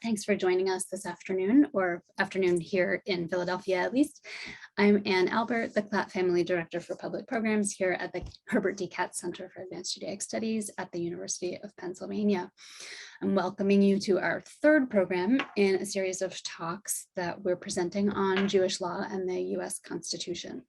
Thanks for joining us this afternoon, or afternoon here in Philadelphia at least. I'm Ann Albert, the Klatt Family Director for Public Programs here at the Herbert D. Katz Center for Advanced Judaic Studies at the University of Pennsylvania. I'm welcoming you to our third program in a series of talks that we're presenting on Jewish law and the US Constitution.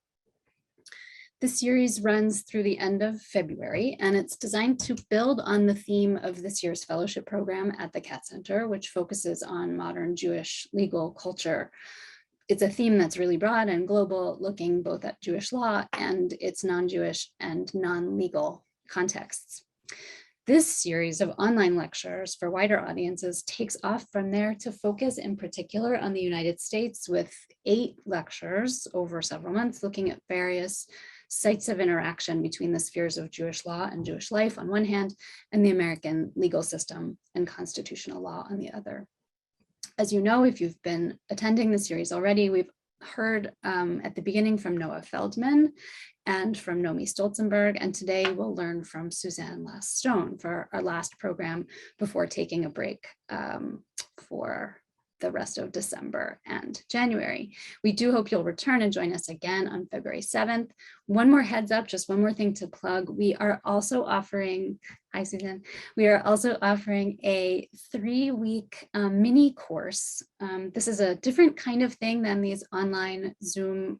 The series runs through the end of February, and it's designed to build on the theme of this year's fellowship program at the Katz Center, which focuses on modern Jewish legal culture. It's a theme that's really broad and global, looking both at Jewish law and its non-Jewish and non-legal contexts. This series of online lectures for wider audiences takes off from there to focus in particular on the United States, with 8 lectures over several months looking at various sites of interaction between the spheres of Jewish law and Jewish life on one hand, and the American legal system and constitutional law on the other. As you know, if you've been attending the series already, we've heard at the beginning from Noah Feldman and from Nomi Stolzenberg, and today we'll learn from Suzanne Last-Stone for our last program before taking a break for the rest of December and January. We do hope you'll return and join us again on February 7th. One more heads up, just one more thing to plug. We are also offering, hi Suzanne, we are also offering a 3-week mini course. This is a different kind of thing than these online Zoom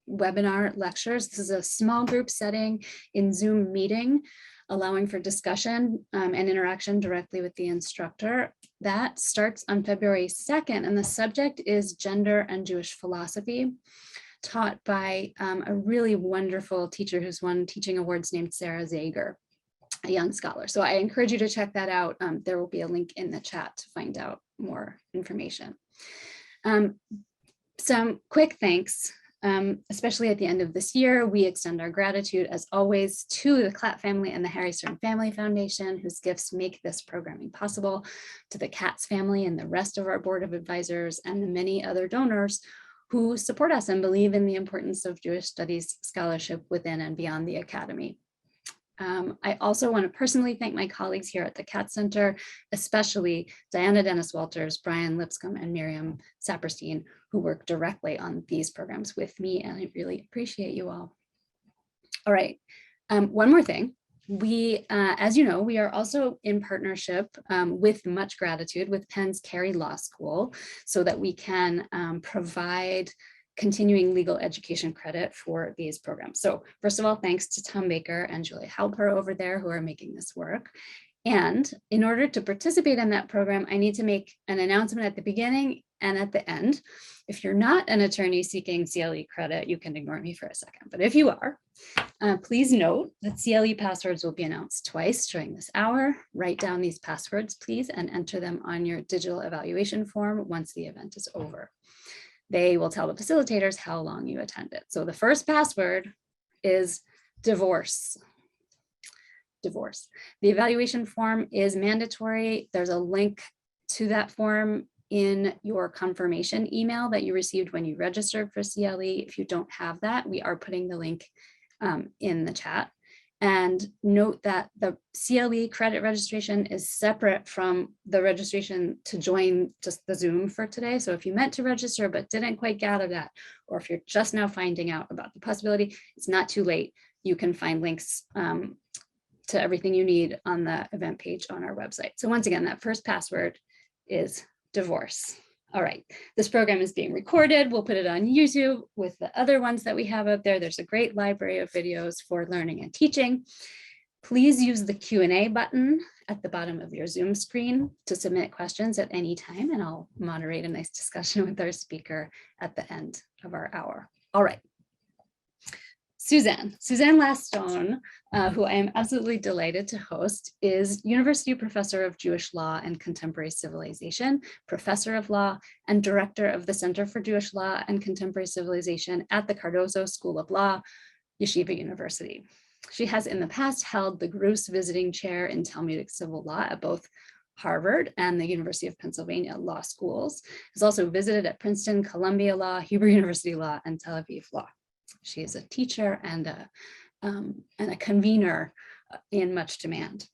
webinar lectures. This is a small group setting in Zoom meeting, allowing for discussion and interaction directly with the instructor. That starts on February 2nd, and the subject is gender and Jewish philosophy, taught by a really wonderful teacher who's won teaching awards named Sarah Zager, a young scholar. So I encourage you to check that out. There will be a link in the chat to find out more information. Some quick thanks. Especially at the end of this year, we extend our gratitude, as always, to the Klatt family and the Harry Stern Family Foundation, whose gifts make this programming possible, to the Katz family and the rest of our board of advisors, and the many other donors who support us and believe in the importance of Jewish studies scholarship within and beyond the academy. I also want to personally thank my colleagues here at the Katz Center, especially Diana Dennis-Walters, Brian Lipscomb, and Miriam Saperstein, who work directly on these programs with me, and I really appreciate you all. All right, one more thing. We, as you know, we are also in partnership with much gratitude with Penn's Carey Law School, so that we can provide continuing legal education credit for these programs. So first of all, thanks to Tom Baker and Julia Halper over there who are making this work. And in order to participate in that program, I need to make an announcement at the beginning and at the end. If you're not an attorney seeking CLE credit, you can ignore me for a second. But if you are, please note that CLE passwords will be announced twice during this hour. Write down these passwords, please, and enter them on your digital evaluation form once the event is over. They will tell the facilitators how long you attended. So the first password is divorce. Divorce. The evaluation form is mandatory. There's a link to that form in your confirmation email that you received when you registered for CLE. If you don't have that, we are putting the link in the chat. And note that the CLE credit registration is separate from the registration to join just the Zoom for today. So if you meant to register but didn't quite gather that, or if you're just now finding out about the possibility, it's not too late. You can find links to everything you need on the event page on our website. So once again, that first password is divorce. All right, this program is being recorded. We'll put it on YouTube with the other ones that we have up there. There's a great library of videos for learning and teaching. Please use the Q&A button at the bottom of your Zoom screen to submit questions at any time, and I'll moderate a nice discussion with our speaker at the end of our hour. All right. Suzanne Last-Stone, who I am absolutely delighted to host, is University Professor of Jewish Law and Contemporary Civilization, Professor of Law, and Director of the Center for Jewish Law and Contemporary Civilization at the Cardozo School of Law, Yeshiva University. She has in the past held the Gruss Visiting Chair in Talmudic Civil Law at both Harvard and the University of Pennsylvania Law Schools. Has also visited at Princeton, Columbia Law, Hebrew University Law, and Tel Aviv Law. She is a teacher and a convener in much demand.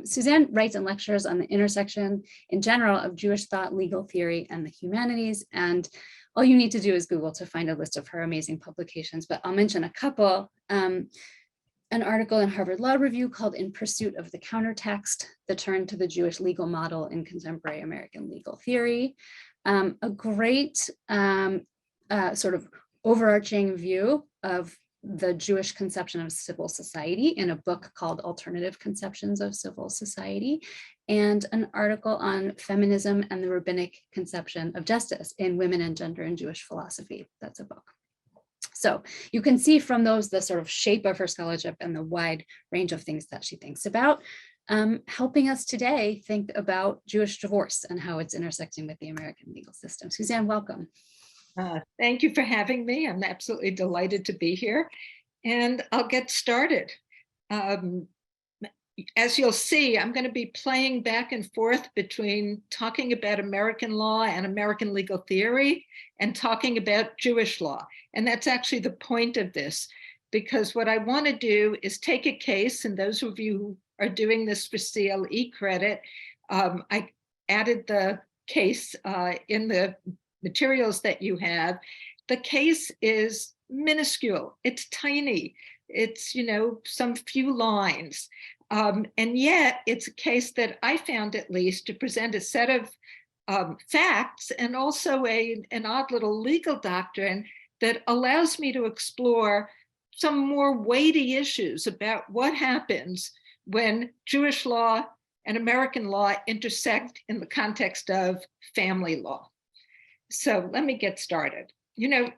Suzanne writes and lectures on the intersection in general of Jewish thought, legal theory, and the humanities. And all you need to do is Google to find a list of her amazing publications, but I'll mention a couple. An article in Harvard Law Review called In Pursuit of the Countertext, the turn to the Jewish legal model in contemporary American legal theory. A great sort of overarching view of the Jewish conception of civil society in a book called Alternative Conceptions of Civil Society, and an article on feminism and the rabbinic conception of justice in Women and Gender in Jewish Philosophy. That's a book. So you can see from those the sort of shape of her scholarship and the wide range of things that she thinks about, helping us today think about Jewish divorce and how it's intersecting with the American legal system. Suzanne, welcome. Thank you for having me. I'm absolutely delighted to be here, and I'll get started. As you'll see, I'm going to be playing back and forth between talking about American law and American legal theory and talking about Jewish law. And that's actually the point of this, because what I want to do is take a case, and those of you who are doing this for CLE credit, I added the case in the materials that you have. The case is minuscule, it's tiny, it's, some few lines. And yet it's a case that I found, at least, to present a set of facts and also an odd little legal doctrine that allows me to explore some more weighty issues about what happens when Jewish law and American law intersect in the context of family law. So let me get started.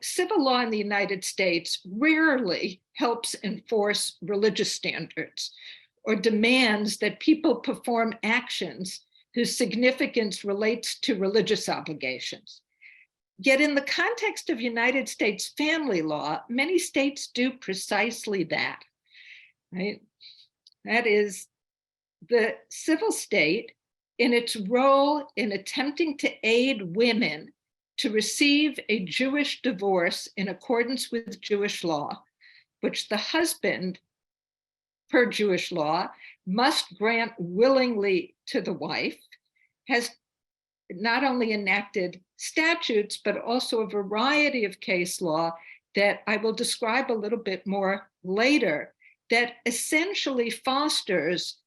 Civil law in the United States rarely helps enforce religious standards or demands that people perform actions whose significance relates to religious obligations. Yet in the context of United States family law, many states do precisely that, right? That is, the civil state, in its role in attempting to aid women to receive a Jewish divorce in accordance with Jewish law, which the husband, per Jewish law, must grant willingly to the wife, has not only enacted statutes, but also a variety of case law that I will describe a little bit more later, that essentially fosters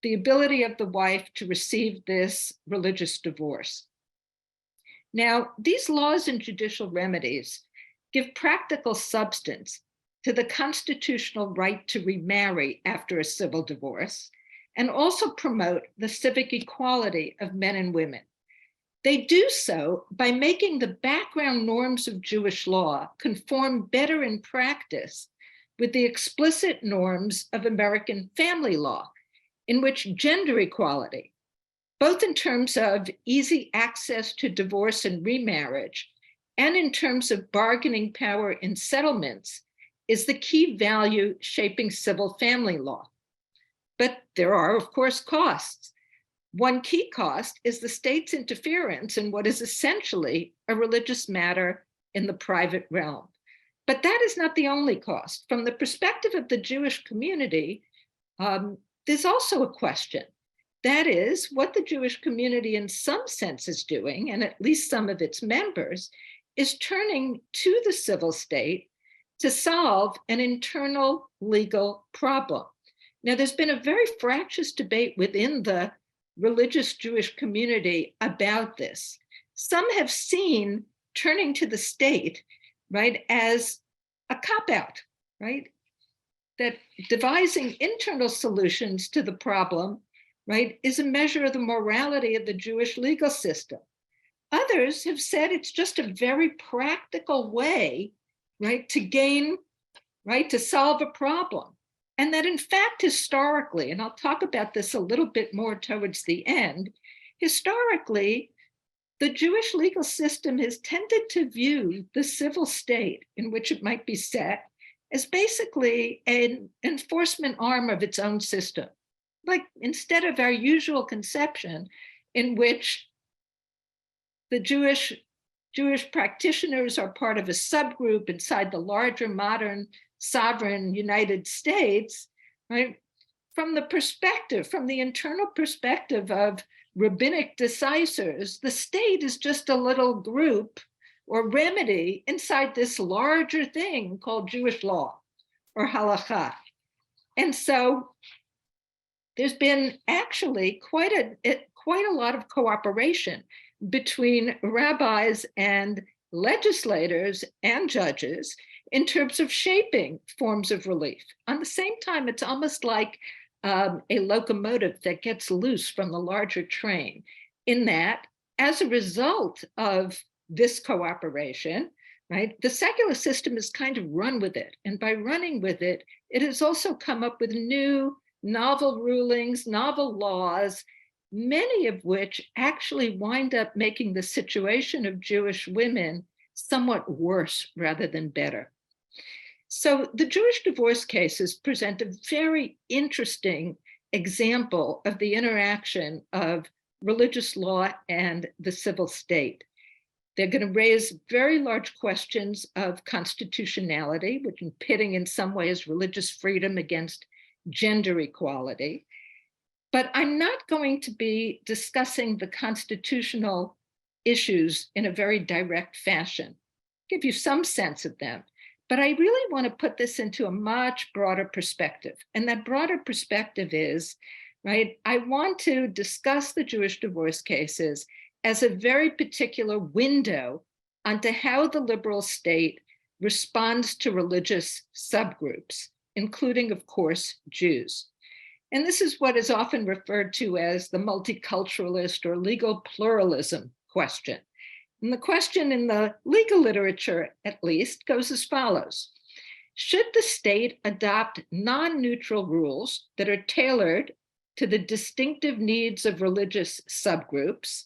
the ability of the wife to receive this religious divorce. Now, these laws and judicial remedies give practical substance to the constitutional right to remarry after a civil divorce, and also promote the civic equality of men and women. They do so by making the background norms of Jewish law conform better in practice with the explicit norms of American family law, in which gender equality, both in terms of easy access to divorce and remarriage, and in terms of bargaining power in settlements, is the key value shaping civil family law. But there are, of course, costs. One key cost is the state's interference in what is essentially a religious matter in the private realm. But that is not the only cost. From the perspective of the Jewish community, there's also a question. That is, what the Jewish community in some sense is doing, and at least some of its members, is turning to the civil state to solve an internal legal problem. Now, there's been a very fractious debate within the religious Jewish community about this. Some have seen turning to the state, right, as a cop-out, right? That devising internal solutions to the problem, right, is a measure of the morality of the Jewish legal system. Others have said it's just a very practical way, right, to gain, right, to solve a problem. And that in fact, historically, and I'll talk about this a little bit more towards the end, historically, the Jewish legal system has tended to view the civil state in which it might be set as basically an enforcement arm of its own system. Like, instead of our usual conception in which the Jewish practitioners are part of a subgroup inside the larger modern sovereign United States, right? From the internal perspective of rabbinic decisors, the state is just a little group or remedy inside this larger thing called Jewish law or halakha. And so there's been actually quite a lot of cooperation between rabbis and legislators and judges in terms of shaping forms of relief. On the same time, it's almost like a locomotive that gets loose from the larger train, in that as a result of this cooperation, right, the secular system has kind of run with it. And by running with it, it has also come up with new novel rulings, novel laws, many of which actually wind up making the situation of Jewish women somewhat worse rather than better. So the Jewish divorce cases present a very interesting example of the interaction of religious law and the civil state. They're going to raise very large questions of constitutionality, which is pitting in some ways religious freedom against gender equality. But I'm not going to be discussing the constitutional issues in a very direct fashion. Give you some sense of them. But I really want to put this into a much broader perspective. And that broader perspective is, right, I want to discuss the Jewish divorce cases as a very particular window onto how the liberal state responds to religious subgroups, including, of course, Jews. And this is what is often referred to as the multiculturalist or legal pluralism question. And the question in the legal literature, at least, goes as follows. Should the state adopt non-neutral rules that are tailored to the distinctive needs of religious subgroups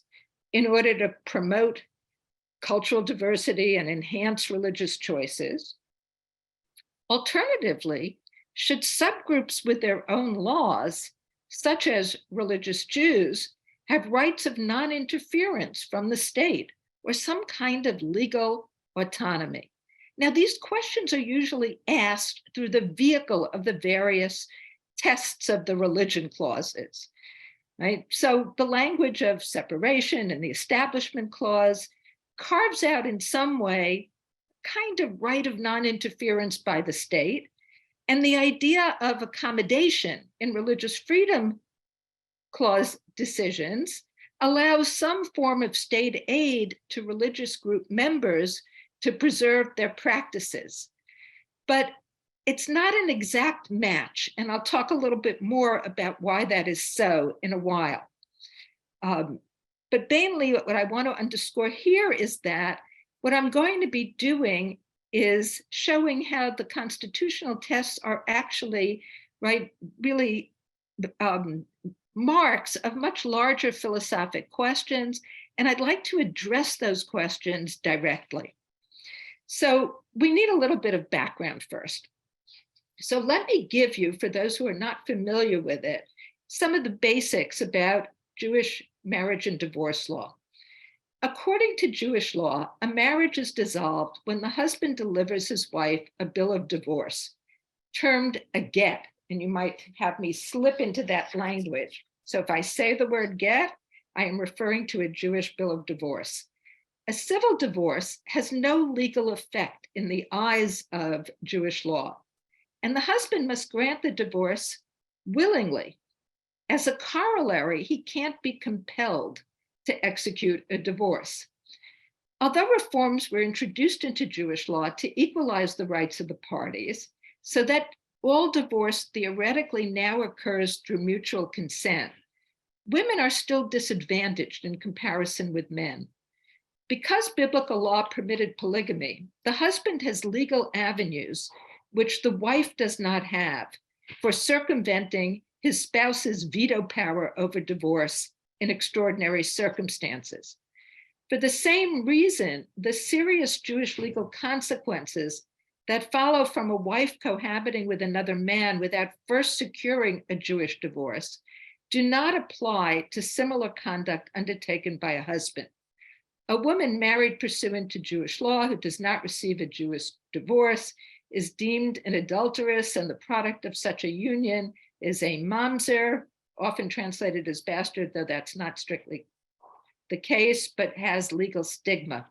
in order to promote cultural diversity and enhance religious choices? Alternatively, should subgroups with their own laws, such as religious Jews, have rights of non-interference from the state or some kind of legal autonomy? Now, these questions are usually asked through the vehicle of the various tests of the religion clauses, right? So the language of separation and the Establishment Clause carves out in some way kind of right of non-interference by the state, and the idea of accommodation in religious freedom clause decisions allows some form of state aid to religious group members to preserve their practices. But it's not an exact match, and I'll talk a little bit more about why that is so in a while. But mainly what I want to underscore here is that what I'm going to be doing is showing how the constitutional tests are actually, right, really marks of much larger philosophic questions, and I'd like to address those questions directly. So we need a little bit of background first. So let me give you, for those who are not familiar with it, some of the basics about Jewish marriage and divorce law. According to Jewish law, a marriage is dissolved when the husband delivers his wife a bill of divorce, termed a get. And you might have me slip into that language. So if I say the word get, I am referring to a Jewish bill of divorce. A civil divorce has no legal effect in the eyes of Jewish law, and the husband must grant the divorce willingly. As a corollary, he can't be compelled to execute a divorce. Although reforms were introduced into Jewish law to equalize the rights of the parties, so that all divorce theoretically now occurs through mutual consent, women are still disadvantaged in comparison with men. Because biblical law permitted polygamy, the husband has legal avenues which the wife does not have for circumventing his spouse's veto power over divorce in extraordinary circumstances. For the same reason, the serious Jewish legal consequences that follow from a wife cohabiting with another man without first securing a Jewish divorce do not apply to similar conduct undertaken by a husband. A woman married pursuant to Jewish law who does not receive a Jewish divorce is deemed an adulteress, and the product of such a union is a mamzer, often translated as bastard, though that's not strictly the case, but has legal stigma.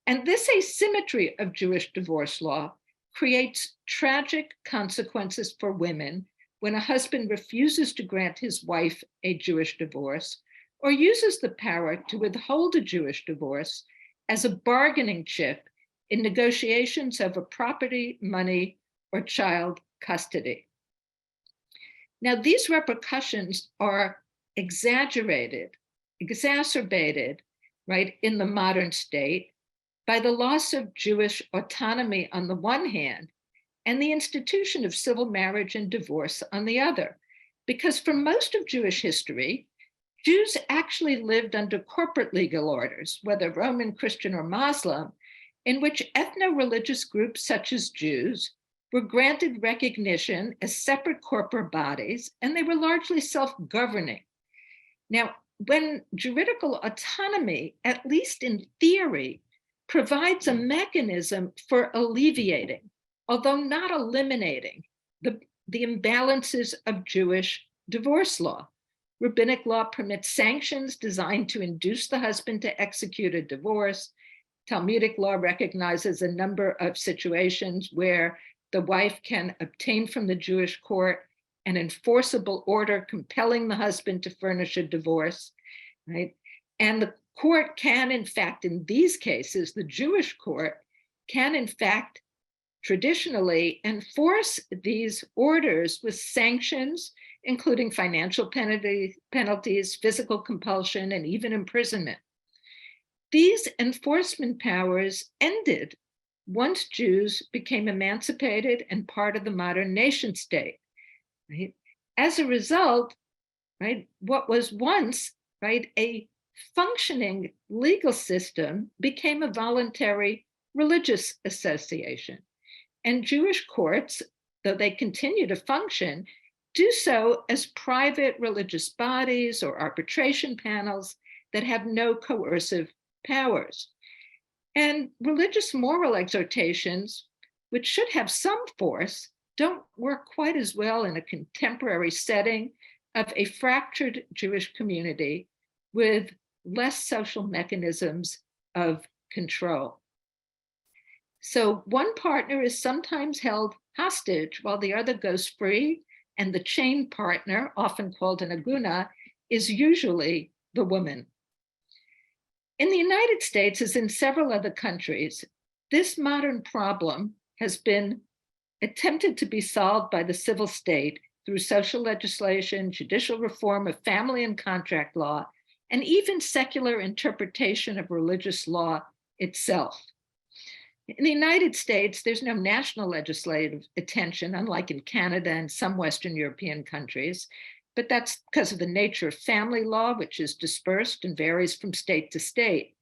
And this asymmetry of Jewish divorce law creates tragic consequences for women when a husband refuses to grant his wife a Jewish divorce or uses the power to withhold a Jewish divorce as a bargaining chip in negotiations over property, money, or child custody. Now, these repercussions are exaggerated, exacerbated, right, in the modern state by the loss of Jewish autonomy on the one hand, and the institution of civil marriage and divorce on the other. Because for most of Jewish history, Jews actually lived under corporate legal orders, whether Roman, Christian, or Muslim, in which ethno-religious groups such as Jews were granted recognition as separate corporate bodies, and they were largely self-governing. Now, when juridical autonomy, at least in theory, provides a mechanism for alleviating, although not eliminating, the imbalances of Jewish divorce law. Rabbinic law permits sanctions designed to induce the husband to execute a divorce. Talmudic law recognizes a number of situations where the wife can obtain from the Jewish court an enforceable order compelling the husband to furnish a divorce, right? And the court can, in fact, in these cases, the Jewish court can, in fact, traditionally enforce these orders with sanctions, including financial penalties, physical compulsion, and even imprisonment. These enforcement powers ended once Jews became emancipated and part of the modern nation state. Right? As a result, right, what was once, right, a functioning legal system became a voluntary religious association. And Jewish courts, though they continue to function, do so as private religious bodies or arbitration panels that have no coercive powers. And religious moral exhortations, which should have some force, don't work quite as well in a contemporary setting of a fractured Jewish community with less social mechanisms of control. So one partner is sometimes held hostage while the other goes free, and the chain partner, often called an aguna, is usually the woman. In the United States, as in several other countries, this modern problem has been attempted to be solved by the civil state through social legislation, judicial reform of family and contract law, and even secular interpretation of religious law itself. In the United States, there's no national legislative attention, unlike in Canada and some Western European countries, but that's because of the nature of family law, which is dispersed and varies from state to state.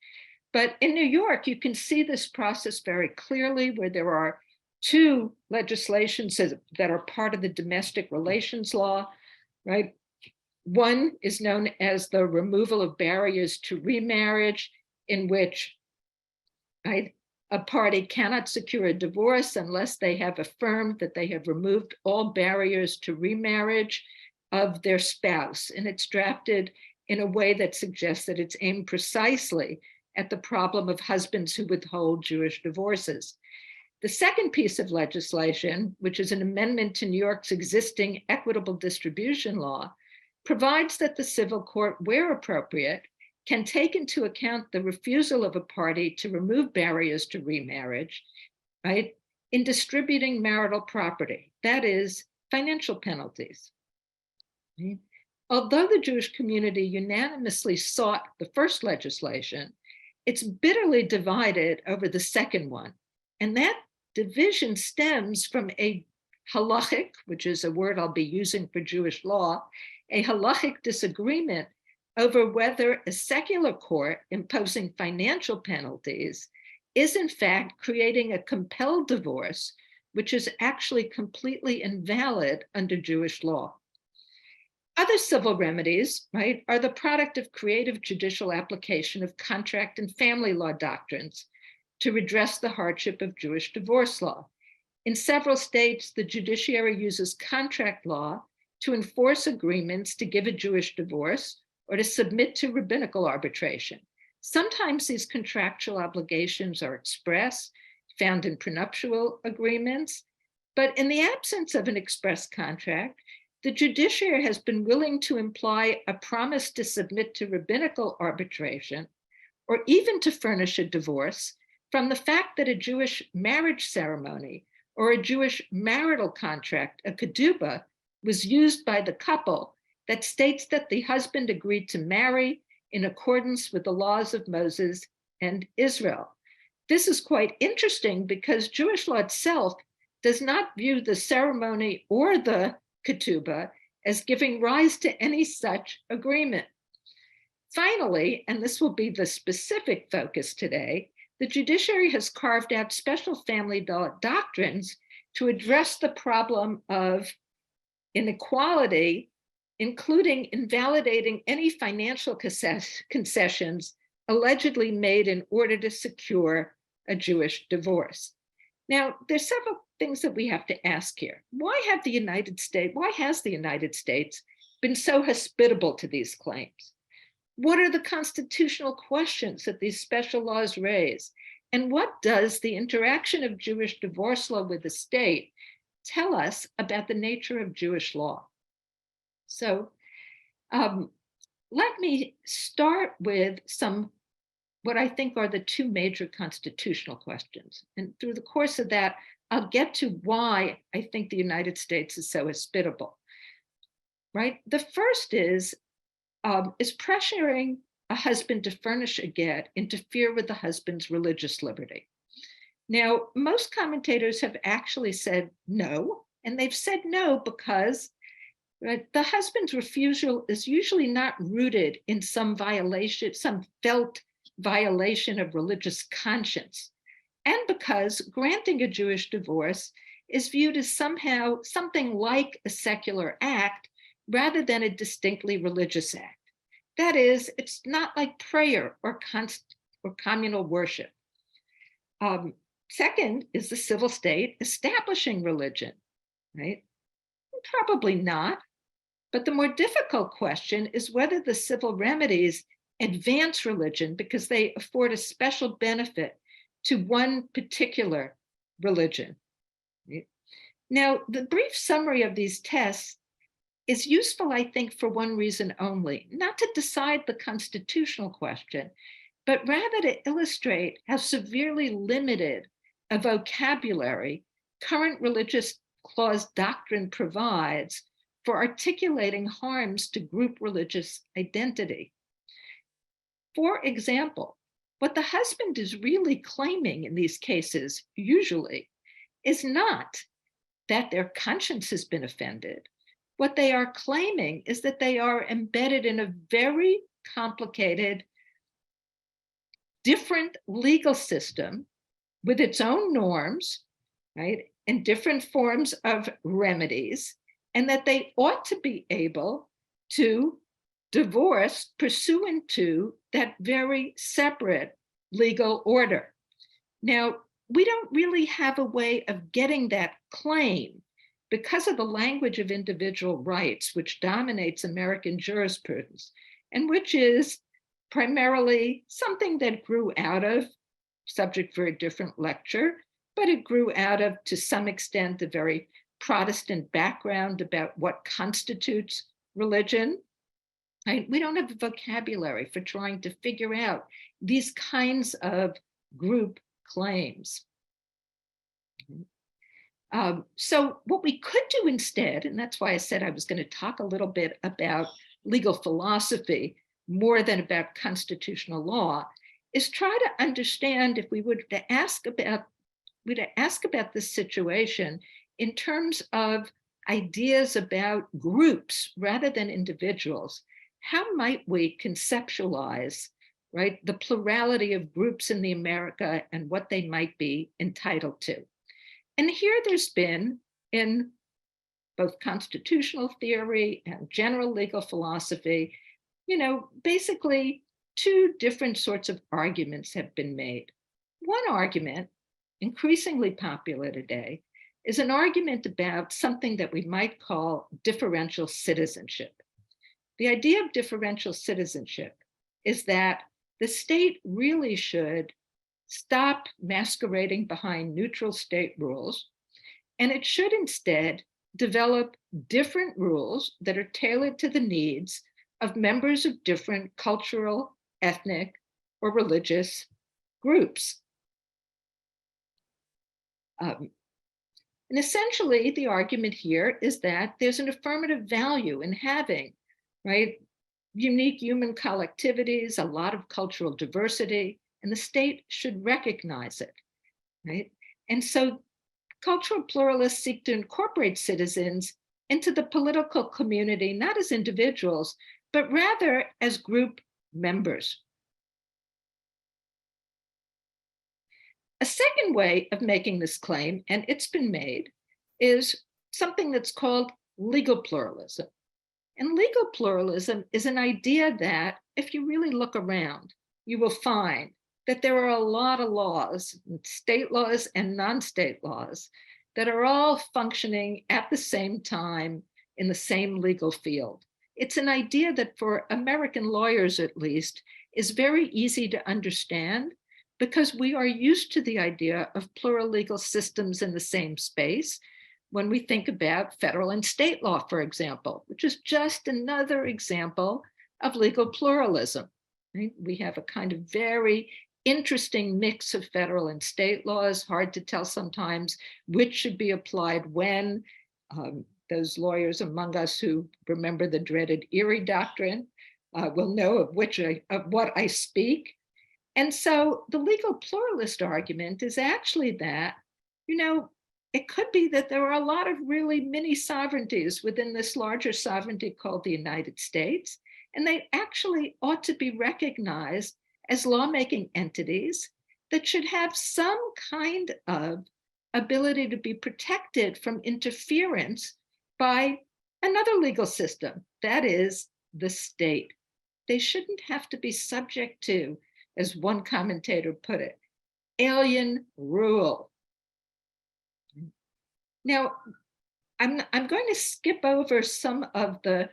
But in New York, you can see this process very clearly, where there are two legislations that are part of the domestic relations law, right? One is known as the removal of barriers to remarriage, in which, right, a party cannot secure a divorce unless they have affirmed that they have removed all barriers to remarriage of their spouse. And it's drafted in a way that suggests that it's aimed precisely at the problem of husbands who withhold Jewish divorces. The second piece of legislation, which is an amendment to New York's existing equitable distribution law, provides that the civil court, where appropriate, can take into account the refusal of a party to remove barriers to remarriage, right, in distributing marital property, that is, financial penalties. Right? Although the Jewish community unanimously sought the first legislation, it's bitterly divided over the second one. And that division stems from a halachic, which is a word I'll be using for Jewish law, a halachic disagreement over whether a secular court imposing financial penalties is in fact creating a compelled divorce, which is actually completely invalid under Jewish law. Other civil remedies, right, are the product of creative judicial application of contract and family law doctrines to redress the hardship of Jewish divorce law. In several states, the judiciary uses contract law to enforce agreements to give a Jewish divorce or to submit to rabbinical arbitration. Sometimes these contractual obligations are express, found in prenuptial agreements, but in the absence of an express contract, the judiciary has been willing to imply a promise to submit to rabbinical arbitration or even to furnish a divorce from the fact that a Jewish marriage ceremony or a Jewish marital contract, a ketubah, was used by the couple that states that the husband agreed to marry in accordance with the laws of Moses and Israel. This is quite interesting because Jewish law itself does not view the ceremony or the ketubah as giving rise to any such agreement. Finally, and this will be the specific focus today, the judiciary has carved out special family law doctrines to address the problem of inequality, including invalidating any financial concessions allegedly made in order to secure a Jewish divorce. Now, there's several things that we have to ask here. Why has the United States been so hospitable to these claims? What are the constitutional questions that these special laws raise? And what does the interaction of Jewish divorce law with the state tell us about the nature of Jewish law? So let me start with what I think are the two major constitutional questions. And through the course of that, I'll get to why I think the United States is so hospitable, right? The first is pressuring a husband to furnish a get interfere with the husband's religious liberty? Now, most commentators have actually said no, and they've said no because the husband's refusal is usually not rooted in some felt violation of religious conscience, and because granting a Jewish divorce is viewed as somehow something like a secular act rather than a distinctly religious act. That is, it's not like prayer or communal worship. Second is the civil state establishing religion, right? Probably not. But the more difficult question is whether the civil remedies advance religion because they afford a special benefit to one particular religion. Right? Now, the brief summary of these tests is useful, I think, for one reason only, not to decide the constitutional question, but rather to illustrate how severely limited a vocabulary current religious clause doctrine provides for articulating harms to group religious identity. For example, what the husband is really claiming in these cases, usually, is not that their conscience has been offended. What they are claiming is that they are embedded in a very complicated, different legal system with its own norms, right, and different forms of remedies, and that they ought to be able to divorce pursuant to that very separate legal order. Now, we don't really have a way of getting that claim because of the language of individual rights, which dominates American jurisprudence, and which is primarily something that grew out of, subject for a different lecture, but it grew out of, to some extent, a very Protestant background about what constitutes religion. Right? We don't have a vocabulary for trying to figure out these kinds of group claims. So what we could do instead, and that's why I said I was going to talk a little bit about legal philosophy more than about constitutional law, is try to understand, if we were to ask about this situation in terms of ideas about groups rather than individuals, how might we conceptualize, right, the plurality of groups in the America and what they might be entitled to? And here there's been, in both constitutional theory and general legal philosophy, basically two different sorts of arguments have been made. One argument, increasingly popular today, is an argument about something that we might call differential citizenship. The idea of differential citizenship is that the state really should stop masquerading behind neutral state rules, and it should instead develop different rules that are tailored to the needs of members of different cultural, ethnic, or religious groups. And essentially, the argument here is that there's an affirmative value in having, right, unique human collectivities, a lot of cultural diversity, and the state should recognize it, right? And so cultural pluralists seek to incorporate citizens into the political community, not as individuals, but rather as group members. A second way of making this claim, and it's been made, is something that's called legal pluralism. And legal pluralism is an idea that, if you really look around, you will find that there are a lot of laws, state laws and non-state laws, that are all functioning at the same time in the same legal field. It's an idea that for American lawyers, at least, is very easy to understand because we are used to the idea of plural legal systems in the same space when we think about federal and state law, for example, which is just another example of legal pluralism. Right? We have a kind of very interesting mix of federal and state laws, hard to tell sometimes which should be applied when. Those lawyers among us who remember the dreaded Erie Doctrine will know of what I speak. And so the legal pluralist argument is actually that, it could be that there are a lot of really mini sovereignties within this larger sovereignty called the United States, and they actually ought to be recognized as lawmaking entities that should have some kind of ability to be protected from interference by another legal system, that is, the state. They shouldn't have to be subject to, as one commentator put it, alien rule. Now, I'm going to skip over some of the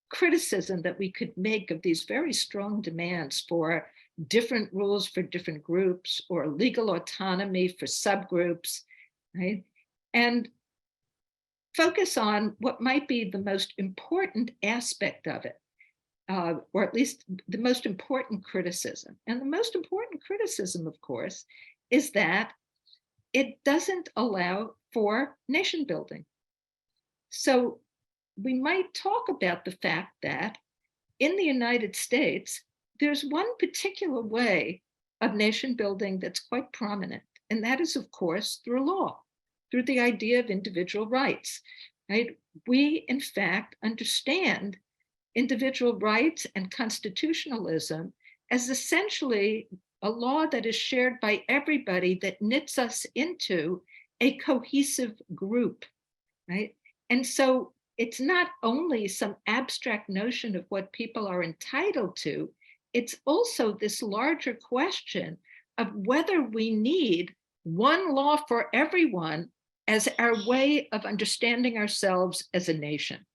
criticism that we could make of these very strong demands for different rules for different groups or legal autonomy for subgroups, right? And focus on what might be the most important aspect of it, or at least the most important criticism. And the most important criticism, of course, is that it doesn't allow for nation building. So we might talk about the fact that in the United States, there's one particular way of nation building that's quite prominent, and that is, of course, through law, through the idea of individual rights, right? We, in fact, understand individual rights and constitutionalism as essentially a law that is shared by everybody that knits us into a cohesive group, right? And so it's not only some abstract notion of what people are entitled to, it's also this larger question of whether we need one law for everyone as our way of understanding ourselves as a nation.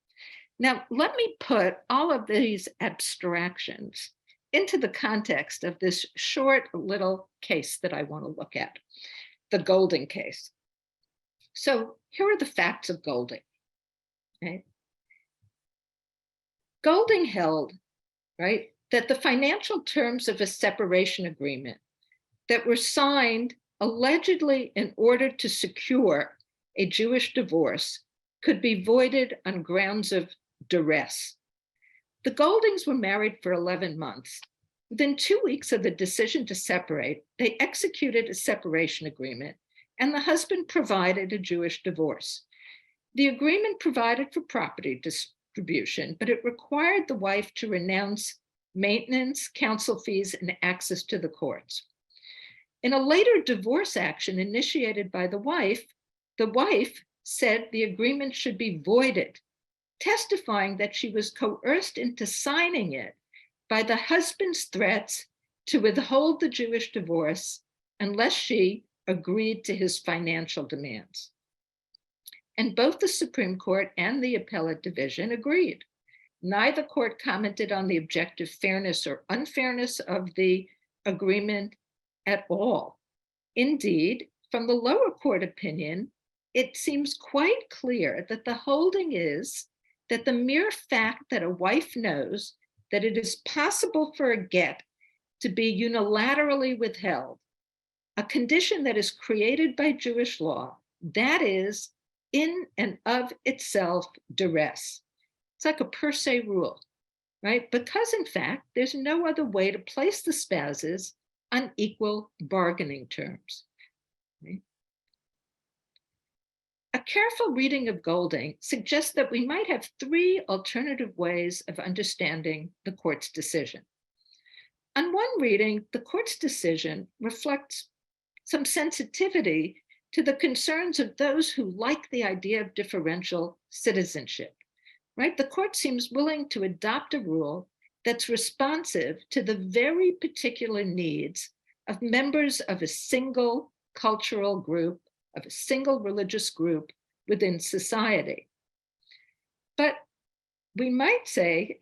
Now, let me put all of these abstractions into the context of this short little case that I want to look at, the Golding case. So here are the facts of Golding. Okay? Golding held, right, that the financial terms of a separation agreement that were signed allegedly in order to secure a Jewish divorce could be voided on grounds of duress. The Goldings were married for 11 months. Within 2 weeks of the decision to separate, they executed a separation agreement, and the husband provided a Jewish divorce. The agreement provided for property distribution, but it required the wife to renounce maintenance, counsel fees, and access to the courts. In a later divorce action initiated by the wife said the agreement should be voided, testifying that she was coerced into signing it by the husband's threats to withhold the Jewish divorce unless she agreed to his financial demands. and both the Supreme Court and the Appellate Division agreed. Neither court commented on the objective fairness or unfairness of the agreement at all. Indeed, from the lower court opinion, it seems quite clear that the holding is that the mere fact that a wife knows that it is possible for a get to be unilaterally withheld, a condition that is created by Jewish law, that is in and of itself duress. It's like a per se rule, right? Because in fact, there's no other way to place the spouses on equal bargaining terms. Right? A careful reading of Golding suggests that we might have three alternative ways of understanding the court's decision. On one reading, the court's decision reflects some sensitivity to the concerns of those who like the idea of differential citizenship, right? The court seems willing to adopt a rule that's responsive to the very particular needs of members of a single cultural group, of a single religious group within society. But we might say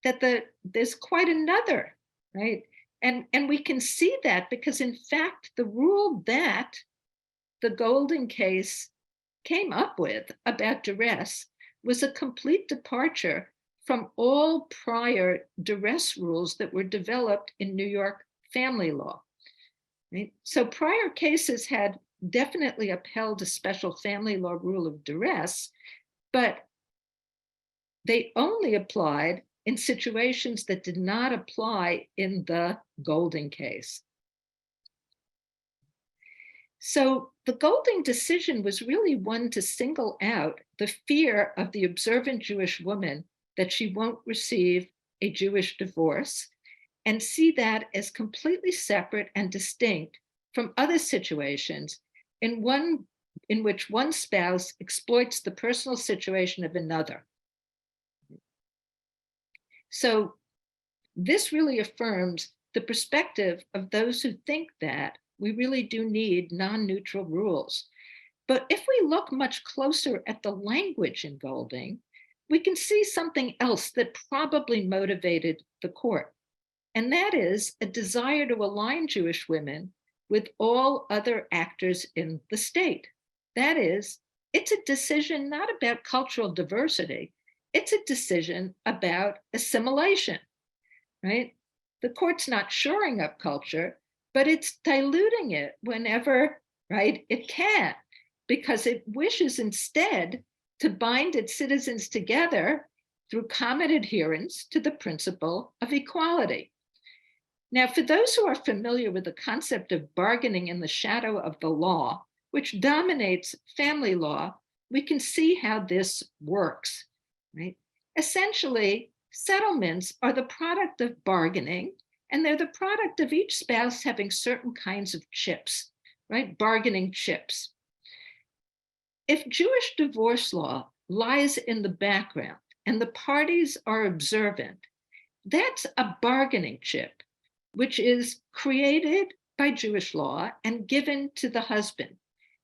that there's quite another, right? And we can see that because in fact, the rule that the Golding case came up with about duress was a complete departure from all prior duress rules that were developed in New York family law. Right? So prior cases had definitely upheld a special family law rule of duress, but they only applied in situations that did not apply in the Golding case. So the Golding decision was really one to single out the fear of the observant Jewish woman that she won't receive a Jewish divorce and see that as completely separate and distinct from other situations in which one spouse exploits the personal situation of another. So this really affirms the perspective of those who think that we really do need non-neutral rules. But if we look much closer at the language in Golding, we can see something else that probably motivated the court. And that is a desire to align Jewish women with all other actors in the state. That is, it's a decision not about cultural diversity, it's a decision about assimilation, right? The court's not shoring up culture, but it's diluting it whenever, right, it can, because it wishes instead to bind its citizens together through common adherence to the principle of equality. Now, for those who are familiar with the concept of bargaining in the shadow of the law, which dominates family law, we can see how this works, right? Essentially, settlements are the product of bargaining, and they're the product of each spouse having certain kinds of chips, right? Bargaining chips. If Jewish divorce law lies in the background and the parties are observant, that's a bargaining chip, which is created by Jewish law and given to the husband.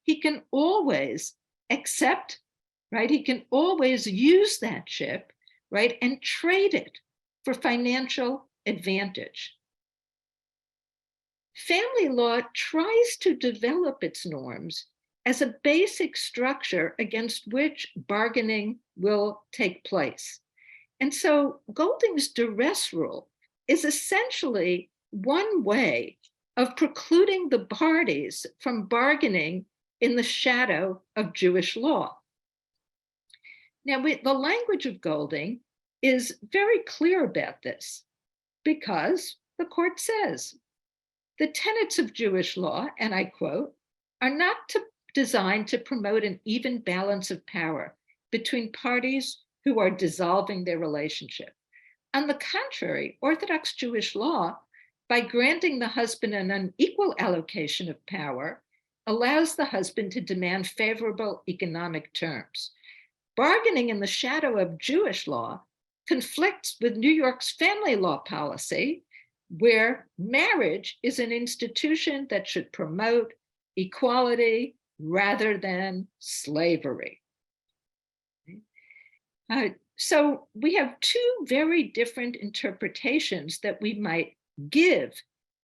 He can always accept, right? He can always use that chip, right? And trade it for financial advantage. Family law tries to develop its norms as a basic structure against which bargaining will take place. And so Golding's duress rule is essentially one way of precluding the parties from bargaining in the shadow of Jewish law. Now, the language of Golding is very clear about this because the court says, the tenets of Jewish law, and I quote, are not designed to promote an even balance of power between parties who are dissolving their relationship. On the contrary, Orthodox Jewish law, by granting the husband an unequal allocation of power, allows the husband to demand favorable economic terms. Bargaining in the shadow of Jewish law conflicts with New York's family law policy, where marriage is an institution that should promote equality rather than slavery. So we have two very different interpretations that we might give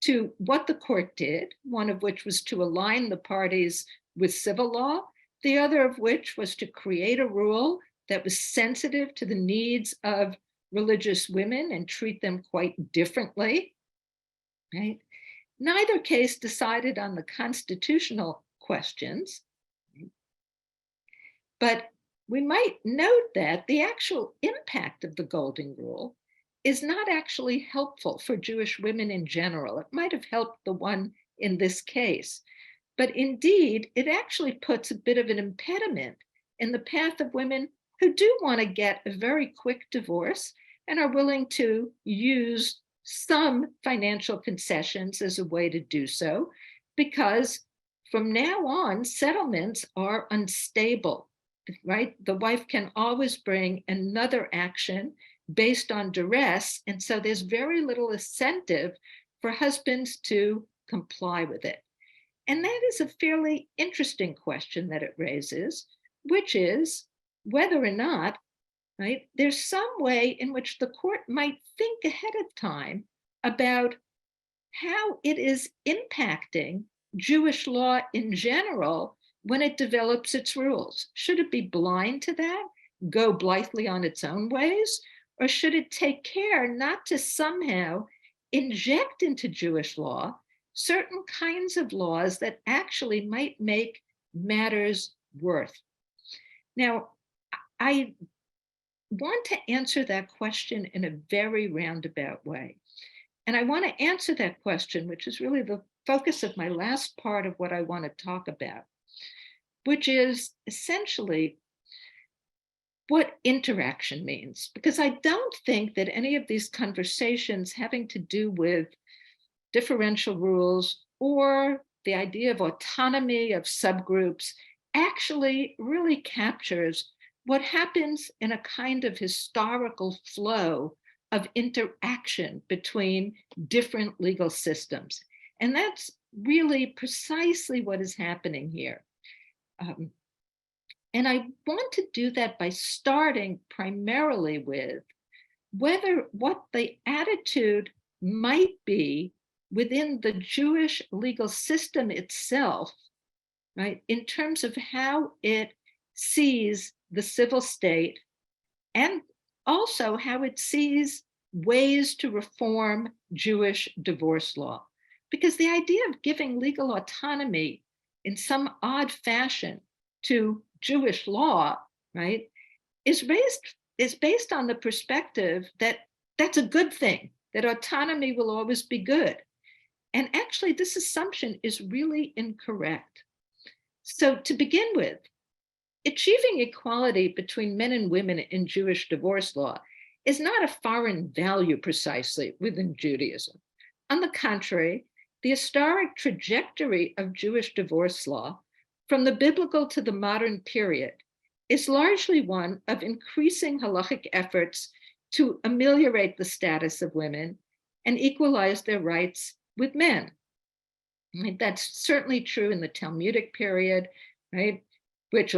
to what the court did, one of which was to align the parties with civil law, the other of which was to create a rule that was sensitive to the needs of religious women and treat them quite differently, right? Neither case decided on the constitutional questions, but we might note that the actual impact of the Golden Rule is not actually helpful for Jewish women in general. It might have helped the one in this case, but indeed, it actually puts a bit of an impediment in the path of women who do want to get a very quick divorce and are willing to use some financial concessions as a way to do so, because from now on, settlements are unstable, right? The wife can always bring another action based on duress, and so there's very little incentive for husbands to comply with it. And that is a fairly interesting question that it raises, which is whether or not, right, there's some way in which the court might think ahead of time about how it is impacting Jewish law in general when it develops its rules. Should it be blind to that, go blithely on its own ways, or should it take care not to somehow inject into Jewish law certain kinds of laws that actually might make matters worse? Now, I want to answer that question in a very roundabout way. And I want to answer that question, which is really the focus of my last part of what I want to talk about, which is essentially what interaction means. Because I don't think that any of these conversations having to do with differential rules or the idea of autonomy of subgroups actually really captures what happens in a kind of historical flow of interaction between different legal systems. And that's really precisely what is happening here. And I want to do that by starting primarily with what the attitude might be within the Jewish legal system itself, right, in terms of how it sees the civil state, and also how it sees ways to reform Jewish divorce law. Because the idea of giving legal autonomy in some odd fashion to Jewish law, right, is based on the perspective that that's a good thing, that autonomy will always be good. And actually, this assumption is really incorrect. So to begin with, achieving equality between men and women in Jewish divorce law is not a foreign value precisely within Judaism. On the contrary, the historic trajectory of Jewish divorce law from the biblical to the modern period is largely one of increasing halachic efforts to ameliorate the status of women and equalize their rights with men. Right? That's certainly true in the Talmudic period, right? Which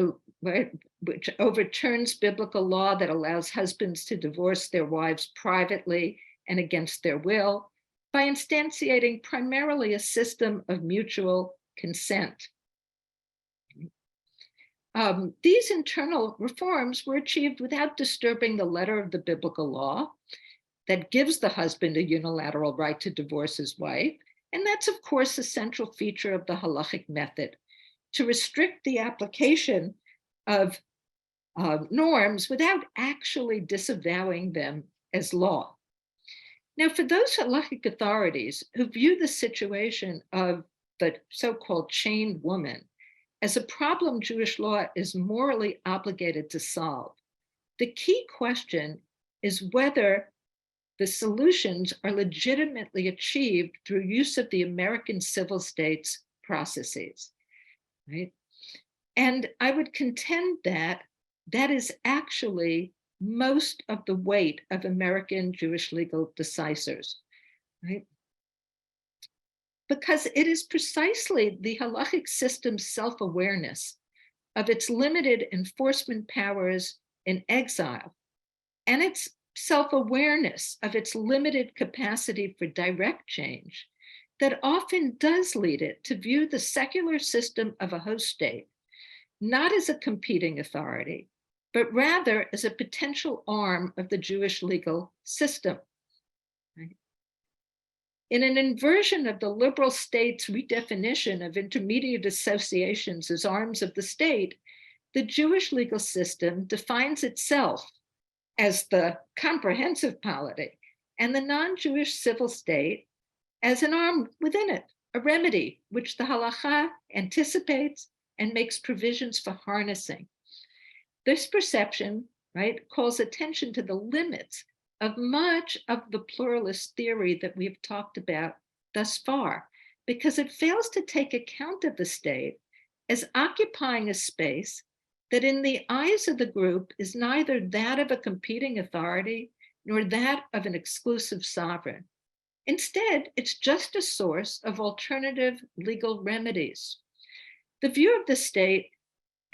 overturns biblical law that allows husbands to divorce their wives privately and against their will by instantiating primarily a system of mutual consent. These internal reforms were achieved without disturbing the letter of the biblical law that gives the husband a unilateral right to divorce his wife. And that's, of course, a central feature of the halachic method, to restrict the application of norms without actually disavowing them as law. Now, for those halachic authorities who view the situation of the so-called chained woman as a problem Jewish law is morally obligated to solve, the key question is whether the solutions are legitimately achieved through use of the American civil state's processes, right? And I would contend that that is actually most of the weight of American Jewish legal decisors, right? Because it is precisely the halachic system's self-awareness of its limited enforcement powers in exile, and its self-awareness of its limited capacity for direct change that often does lead it to view the secular system of a host state not as a competing authority, but rather as a potential arm of the Jewish legal system. Right? In an inversion of the liberal state's redefinition of intermediate associations as arms of the state, the Jewish legal system defines itself as the comprehensive polity and the non-Jewish civil state as an arm within it, a remedy which the halacha anticipates and makes provisions for harnessing. This perception, right, calls attention to the limits of much of the pluralist theory that we've talked about thus far, because it fails to take account of the state as occupying a space that in the eyes of the group is neither that of a competing authority nor that of an exclusive sovereign. Instead, it's just a source of alternative legal remedies. The view of the state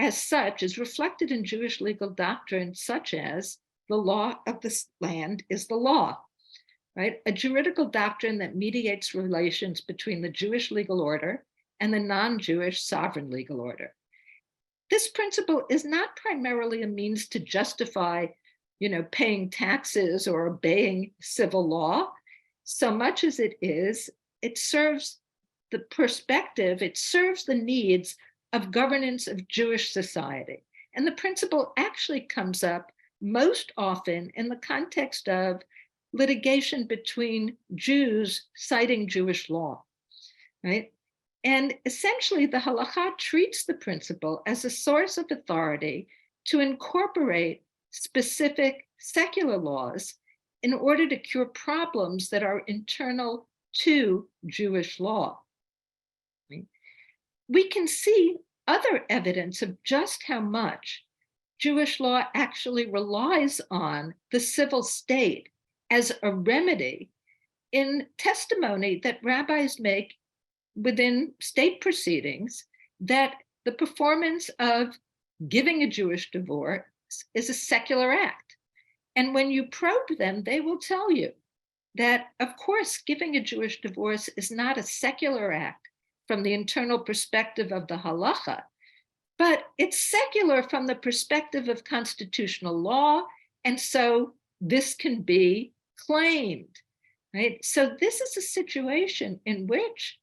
as such is reflected in Jewish legal doctrines such as the law of the land is the law, right? A juridical doctrine that mediates relations between the Jewish legal order and the non-Jewish sovereign legal order. This principle is not primarily a means to justify, paying taxes or obeying civil law, so much as it serves the perspective, it serves the needs of governance of Jewish society. And the principle actually comes up most often in the context of litigation between Jews citing Jewish law, right? And essentially, the halakha treats the principle as a source of authority to incorporate specific secular laws in order to cure problems that are internal to Jewish law. We can see other evidence of just how much Jewish law actually relies on the civil state as a remedy in testimony that rabbis make within state proceedings that the performance of giving a Jewish divorce is a secular act. And when you probe them, they will tell you that, of course, giving a Jewish divorce is not a secular act from the internal perspective of the halacha, but it's secular from the perspective of constitutional law. And so this can be claimed, right? So this is a situation in which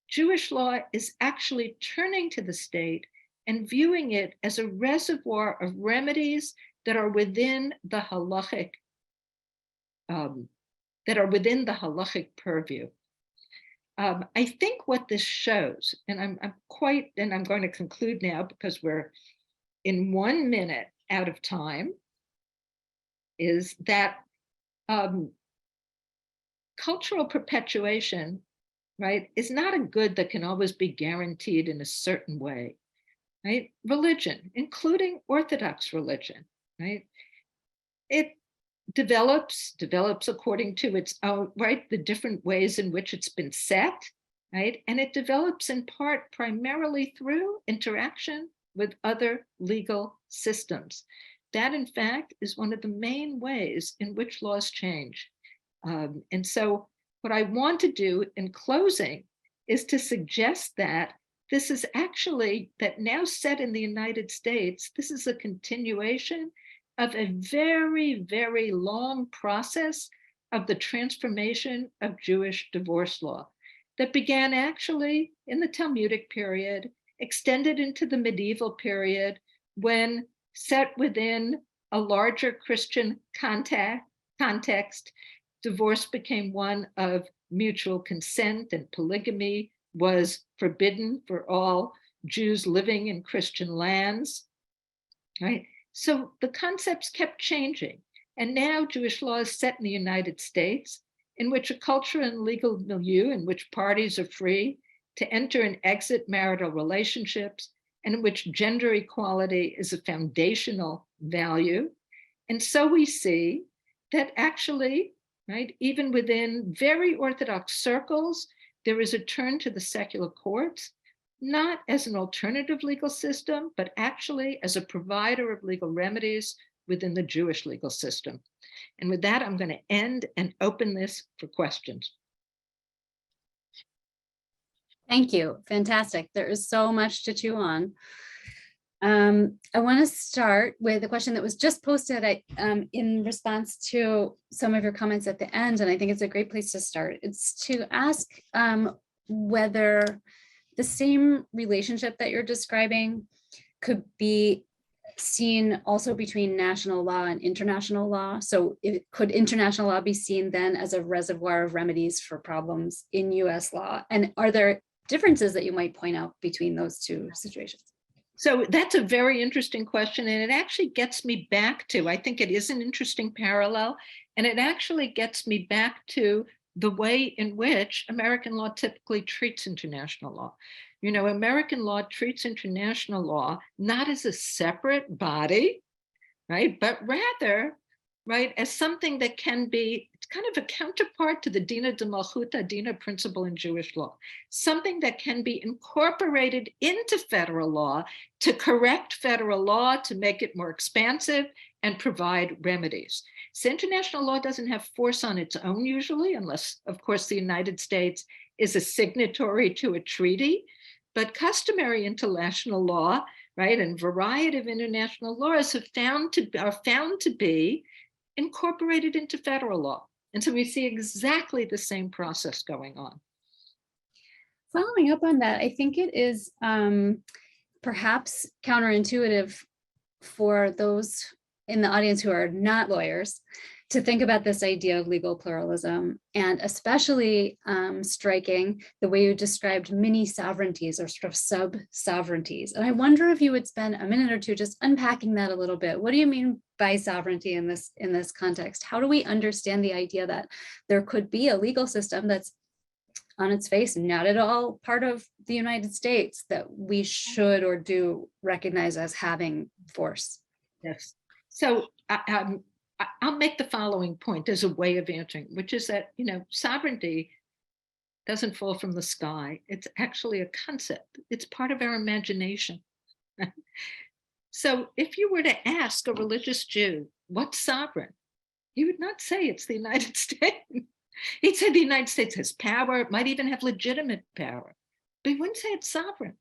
Jewish law is actually turning to the state and viewing it as a reservoir of remedies that are within the halachic, purview. I think what this shows, and I'm going to conclude now because we're in 1 minute out of time, is that cultural perpetuation, right, is not a good that can always be guaranteed in a certain way, right? Religion, including Orthodox religion, right? It develops according to its own, right, the different ways in which it's been set, right? And it develops in part primarily through interaction with other legal systems. That, in fact, is one of the main ways in which laws change. And so what I want to do in closing is to suggest that this is actually, that now set in the United States, this is a continuation of a very, very long process of the transformation of Jewish divorce law that began actually in the Talmudic period, extended into the medieval period, when set within a larger Christian context, divorce became one of mutual consent and polygamy was forbidden for all Jews living in Christian lands, right? So the concepts kept changing. And now Jewish law is set in the United States, in which a culture and legal milieu in which parties are free to enter and exit marital relationships, and in which gender equality is a foundational value. And so we see that actually, right, even within very Orthodox circles, there is a turn to the secular courts, not as an alternative legal system, but actually as a provider of legal remedies within the Jewish legal system. And with that, I'm going to end and open this for questions. Thank you. Fantastic. There is so much to chew on. I want to start with a question that was just posted in response to some of your comments at the end, and I think it's a great place to start. It's to ask whether the same relationship that you're describing could be seen also between national law and international law. So could international law be seen then as a reservoir of remedies for problems in US law? And are there differences that you might point out between those two situations? So that's a very interesting question. And it actually gets me back to, I think it is an interesting parallel. And it actually gets me back to the way in which American law typically treats international law. You know, American law treats international law not as a separate body, right? But rather, right, as something that can be kind of a counterpart to the Dina de Malchuta, Dina principle in Jewish law, something that can be incorporated into federal law to correct federal law, to make it more expansive and provide remedies. So international law doesn't have force on its own usually, unless, of course, the United States is a signatory to a treaty. But customary international law, right, and variety of international laws are found to be incorporated into federal law. And so we see exactly the same process going on. Following up on that, I think it is perhaps counterintuitive for those in the audience who are not lawyers to think about this idea of legal pluralism, and especially striking the way you described mini sovereignties or sort of sub-sovereignties. And I wonder if you would spend a minute or two just unpacking that a little bit. What do you mean by sovereignty in this context? How do we understand the idea that there could be a legal system that's on its face not at all part of the United States that we should or do recognize as having force? Yes. So I'll make the following point as a way of answering, which is that, you know, sovereignty doesn't fall from the sky. It's actually a concept. It's part of our imagination. So if you were to ask a religious Jew, what's sovereign? He would not say it's the United States. He'd say the United States has power, it might even have legitimate power, but he wouldn't say it's sovereign.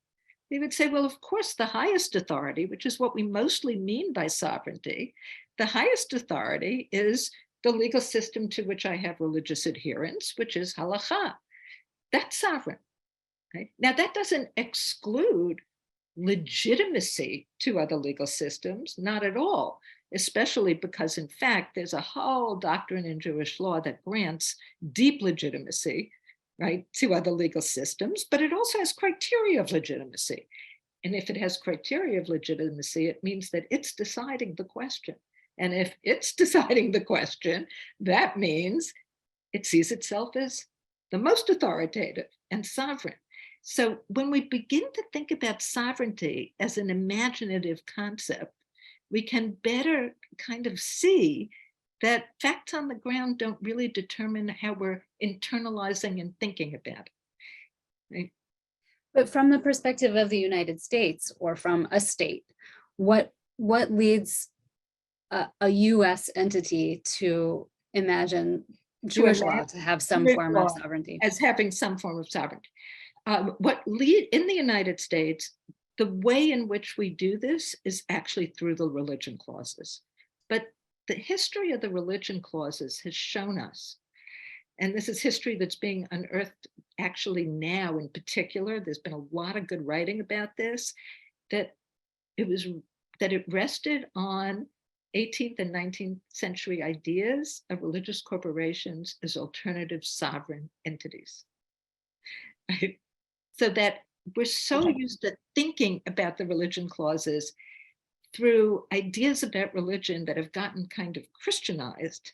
He would say, well, of course, the highest authority, which is what we mostly mean by sovereignty, the highest authority is the legal system to which I have religious adherence, which is halakha. That's sovereign. Right? Now, that doesn't exclude legitimacy to other legal systems, not at all, especially because, in fact, there's a whole doctrine in Jewish law that grants deep legitimacy, right, to other legal systems, but it also has criteria of legitimacy. And if it has criteria of legitimacy, it means that it's deciding the question. And if it's deciding the question, that means it sees itself as the most authoritative and sovereign. So when we begin to think about sovereignty as an imaginative concept, we can better kind of see that facts on the ground don't really determine how we're internalizing and thinking about it. Right? But from the perspective of the United States or from a state, what leads a US entity to imagine Jewish law to have some form of sovereignty? As having some form of sovereignty. In the United States, the way in which we do this is actually through the religion clauses. But the history of the religion clauses has shown us, and this is history that's being unearthed actually now in particular, there's been a lot of good writing about this, that it rested on 18th and 19th century ideas of religious corporations as alternative sovereign entities. Right? So that we're so used to thinking about the religion clauses through ideas about religion that have gotten kind of Christianized,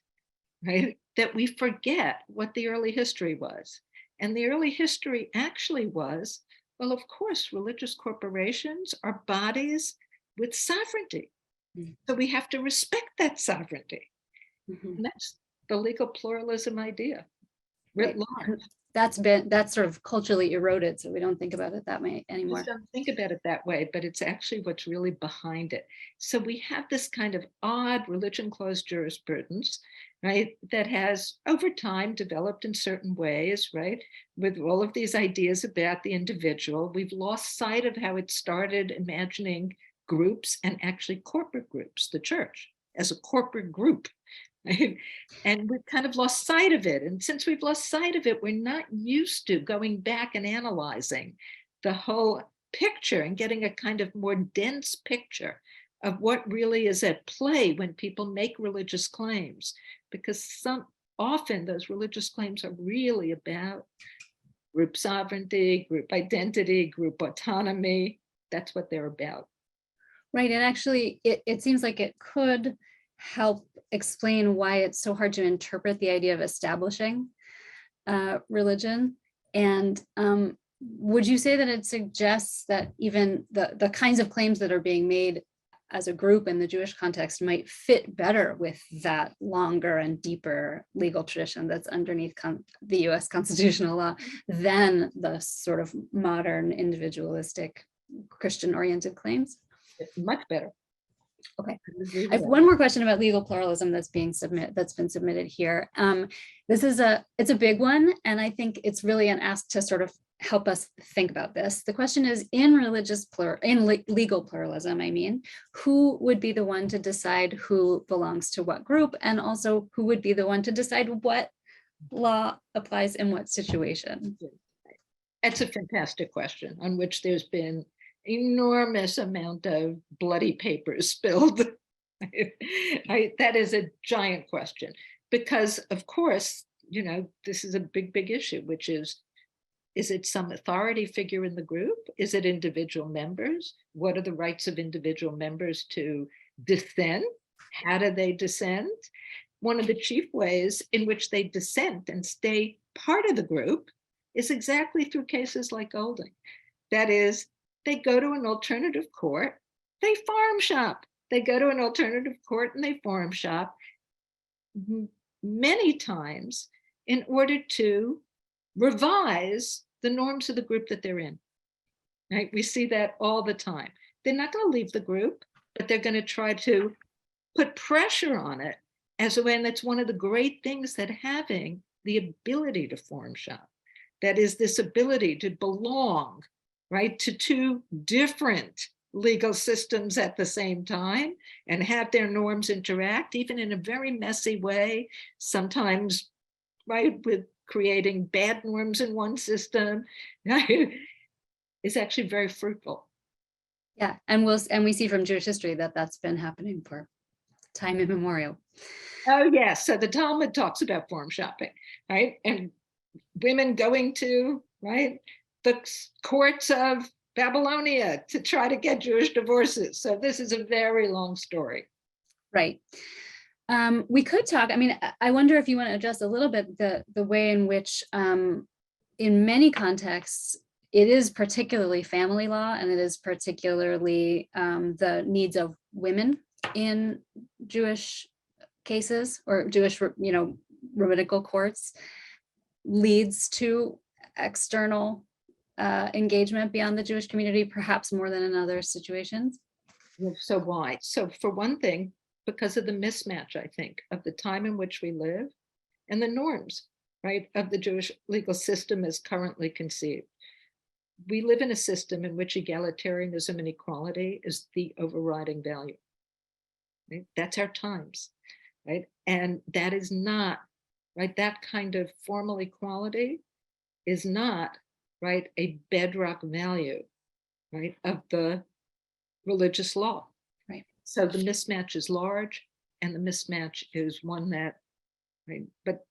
right? That we forget what the early history was. And the early history actually was, well, of course, religious corporations are bodies with sovereignty. Mm-hmm. So we have to respect that sovereignty. Mm-hmm. And that's the legal pluralism idea, writ large. that's sort of culturally eroded, so we don't think about it that way anymore. Just don't think about it that way, but it's actually what's really behind it. So we have this kind of odd religion clause jurisprudence, right, that has over time developed in certain ways, right, with all of these ideas about the individual. We've lost sight of how it started imagining groups and actually corporate groups, the church as a corporate group. Right? And we've kind of lost sight of it. And since we've lost sight of it, we're not used to going back and analyzing the whole picture and getting a kind of more dense picture of what really is at play when people make religious claims, because often those religious claims are really about group sovereignty, group identity, group autonomy. That's what they're about. Right, and actually it seems like it could help explain why it's so hard to interpret the idea of establishing religion. And would you say that it suggests that even the kinds of claims that are being made as a group in the Jewish context might fit better with that longer and deeper legal tradition that's underneath the US constitutional law than the sort of modern individualistic Christian-oriented claims? Much better. Okay, I have one more question about legal pluralism that's been submitted here. It's a big one, and I think it's really an ask to sort of help us think about this. The question is, in legal pluralism, I mean, who would be the one to decide who belongs to what group, and also who would be the one to decide what law applies in what situation? That's a fantastic question on which there's been enormous amount of bloody papers spilled. That is a giant question, because of course, this is a big issue, which is it some authority figure in the group? Is it individual members? What are the rights of individual members to dissent? How do they dissent? One of the chief ways in which they dissent and stay part of the group is exactly through cases like Golding. That is, they go to an alternative court, they farm shop. They go to an alternative court and they farm shop many times in order to revise the norms of the group that they're in. Right? We see that all the time. They're not going to leave the group, but they're going to try to put pressure on it, as when it's one of the great things that having the ability to farm shop, that is this ability to belong, right, to two different legal systems at the same time and have their norms interact, even in a very messy way, sometimes, right, with creating bad norms in one system, is actually very fruitful. Yeah, and we see from Jewish history that that's been happening for time immemorial. Oh yes, so the Talmud talks about farm shopping, right, and women going to, right, the courts of Babylonia to try to get Jewish divorces. So this is a very long story. Right. We could talk, I mean, I wonder if you want to address a little bit the way in which in many contexts, it is particularly family law, and it is particularly the needs of women in Jewish cases or Jewish, rabbinical courts leads to external engagement beyond the Jewish community, perhaps more than in other situations. So why? So for one thing, because of the mismatch, I think, of the time in which we live and the norms, right, of the Jewish legal system as currently conceived. We live in a system in which egalitarianism and equality is the overriding value. Right? That's our times, right? And that is not, right, that kind of formal equality is not, right, a bedrock value, right, of the religious law. Right. So the mismatch is large, and the mismatch is one that, right, but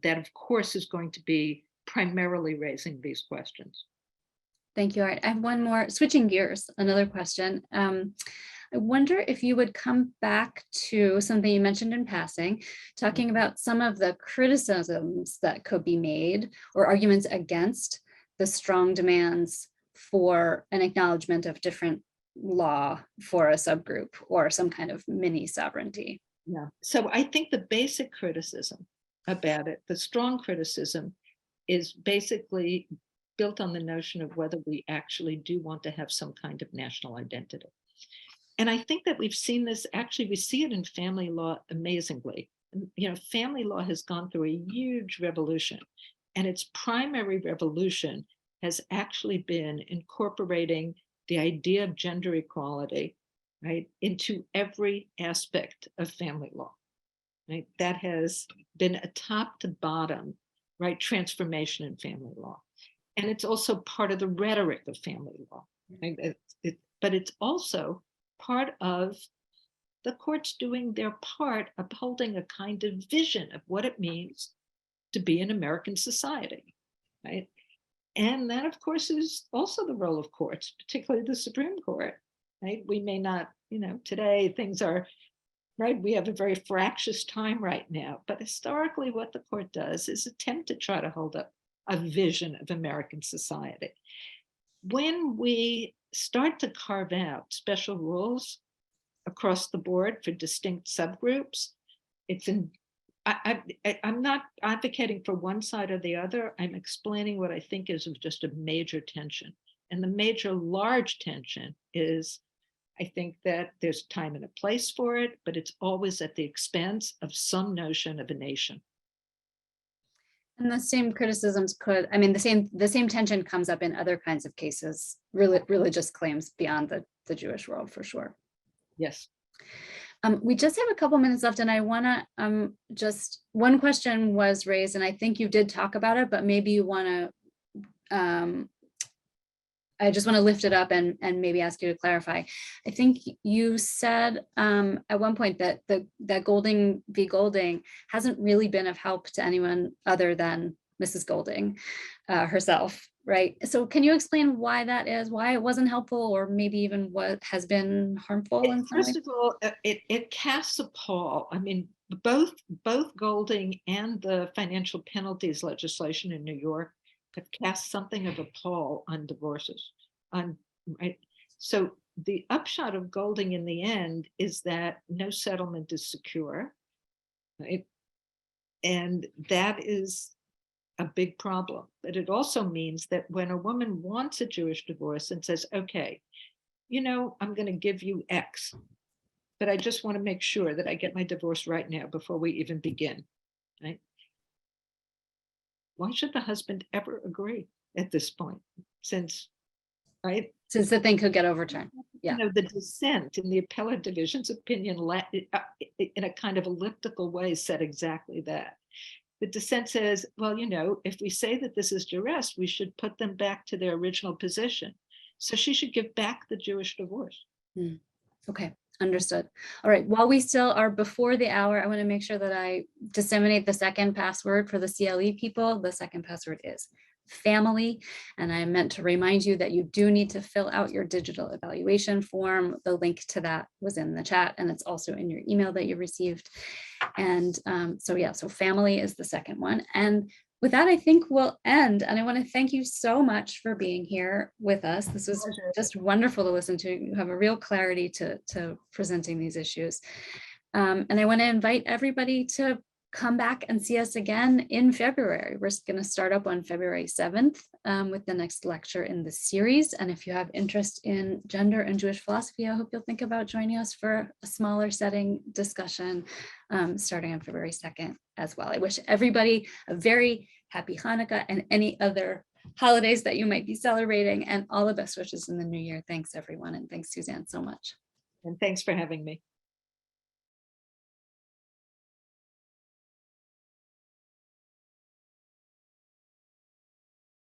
that of course is going to be primarily raising these questions. Thank you, Art. I have one more, switching gears, another question. I wonder if you would come back to something you mentioned in passing, talking about some of the criticisms that could be made or arguments against the strong demands for an acknowledgement of different law for a subgroup or some kind of mini sovereignty. Yeah. So I think the basic criticism about it, the strong criticism, is basically built on the notion of whether we actually do want to have some kind of national identity. And I think that we've seen this, actually, we see it in family law amazingly. You know, family law has gone through a huge revolution, and its primary revolution has actually been incorporating the idea of gender equality, right, into every aspect of family law, right? That has been a top to bottom, right, transformation in family law. And it's also part of the rhetoric of family law, right? But it's also part of the courts doing their part, upholding a kind of vision of what it means to be an American society, right? And that, of course, is also the role of courts, particularly the Supreme Court, right? We may not, you know, today things are, right, we have a very fractious time right now, but historically what the court does is attempt to try to hold up a vision of American society. When we start to carve out special rules across the board for distinct subgroups, it's in, I'm not advocating for one side or the other. I'm explaining what I think is just a major tension. And the major large tension is, I think that there's time and a place for it, but it's always at the expense of some notion of a nation. And the same criticisms could, I mean, the same tension comes up in other kinds of cases, religious claims beyond the Jewish world, for sure. Yes. We just have a couple minutes left, and I want to just, one question was raised, and I think you did talk about it, but maybe you want to, I just want to lift it up and maybe ask you to clarify. I think you said at one point that that Golding v. Golding hasn't really been of help to anyone other than Mrs. Golding herself, right? So can you explain why that is, why it wasn't helpful, or maybe even what has been harmful in some way? First of all, it casts a pall. I mean, both Golding and the financial penalties legislation in New York have cast something of a pall on divorces. Right? So the upshot of Golding in the end is that no settlement is secure, right? And that is a big problem. But it also means that when a woman wants a Jewish divorce and says, okay, you know, I'm going to give you X, but I just want to make sure that I get my divorce right now before we even begin, right? Why should the husband ever agree at this point? Since, right? Since the thing could get overturned. Yeah. You know, the dissent in the appellate division's opinion in a kind of elliptical way said exactly that. The dissent says, well, you know, if we say that this is duress, we should put them back to their original position. So she should give back the Jewish divorce. Okay, understood. All right, while we still are before the hour, I want to make sure that I disseminate the second password for the CLE people. The second password is family. And I meant to remind you that you do need to fill out your digital evaluation form. The link to that was in the chat, and it's also in your email that you received. And so yeah, so family is the second one. And with that, I think we'll end. And I want to thank you so much for being here with us. This was just wonderful to listen to. You have a real clarity to presenting these issues. And I want to invite everybody to come back and see us again in February. We're going to start up on February 7th with the next lecture in the series. And if you have interest in gender and Jewish philosophy, I hope you'll think about joining us for a smaller setting discussion starting on February 2nd as well. I wish everybody a very happy Hanukkah and any other holidays that you might be celebrating, and all the best wishes in the new year. Thanks everyone. And thanks Suzanne so much. And thanks for having me.